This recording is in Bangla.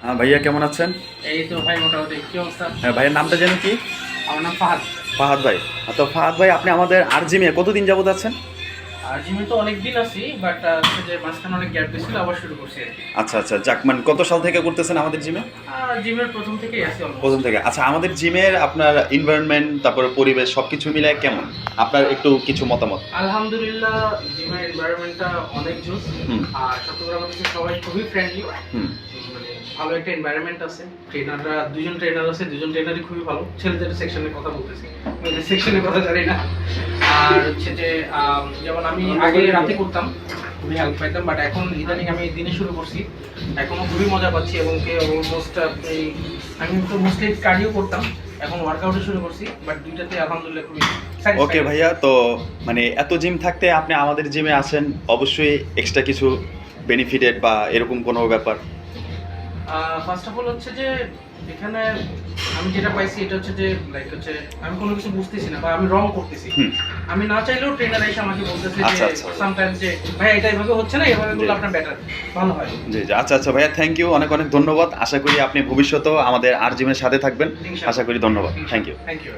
হ্যাঁ ভাইয়া, কেমন আছেন? এই তো ভাই মোটামুটি কি অবস্থা? হ্যাঁ ভাইয়ের নামটা যেন কি? আমার নাম ফাহাদ। ফাহাদ ভাই। তো ফাহাদ ভাই, আপনি আমাদের আরজিমে কতদিন যাবত আছেন? আর জিমে তো অনেক দিন আছি, বাট হচ্ছে যে মাঝখানে অনেক গ্যাপ দিয়েছিল, আবার শুরু করছি আর কি। আচ্ছা আচ্ছা, যাক, মানে কত সাল থেকে করতেছেন আমাদের জিমে? আর জিমের প্রথম থেকেই আছি অলমোস্ট। প্রথম থেকে। আচ্ছা, আমাদের জিমের আপনার এনভায়রনমেন্ট, তারপরে পরিবেশ সব কিছু মিলায় কেমন? আপনার একটু কিছু মতামত। আলহামদুলিল্লাহ, জিমের এনভায়রনমেন্টটা অনেক জোস। হুম। আর সত্যি কথা বলতে সবাই খুবই ফ্রেন্ডলি। হুম। মানে ভালো একটা এনভায়রনমেন্ট আছে। ট্রেনাররা দুজন ট্রেনার আছে, দুজন ট্রেনারই খুবই ভালো। ছেলেদের সেকশনের কথা বলতেছি, মেয়েদের সেকশনের কথা জানি না। আর হচ্ছে যে যেমন আমি আগে রাতে করতাম, খুবই হেল্প পাইতাম, বাট এখন ইদানিং আমি দিনে শুরু করছি। এখনও খুবই মজা পাচ্ছি এবং অলমোস্ট আমি তো মোস্টলি কার্ডিও করতাম, এখন ওয়ার্কআউটে শুরু করছি, বাট দুইটাতে আলহামদুলিল্লাহ খুবই satisfied। ওকে ভাইয়া, তো মানে এত জিম থাকতে আপনি আমাদের জিমে আসেন, অবশ্যই এক্সট্রা কিছু বেনিফিটেড বা এরকম কোনো ব্যাপার? ফার্স্ট অফ অল হচ্ছে যে এখানে আমি যেটা পাইছি এটা হচ্ছে যে লাইক হচ্ছে আমি কোনো কিছু বুঝতেছি না বা আমি রং করতেছি। হুম। আমি না চাইলেও ট্রেনার এসে আমাকে বলতেছে যে আচ্ছা, আচ্ছা। সামটাইমস যে ভাই এটা এভাবে হচ্ছে না, এভাবে করলে আপনার বেটার ভালো হয়। জি জি, আচ্ছা আচ্ছা ভাইয়া, থ্যাংক ইউ, অনেক অনেক ধন্যবাদ। আশা করি আপনি ভবিষ্যতেও আমাদের আর জিমের সাথে থাকবেন। ইনশাআল্লাহ। আশা করি, ধন্যবাদ, থ্যাংক ইউ। Thank you.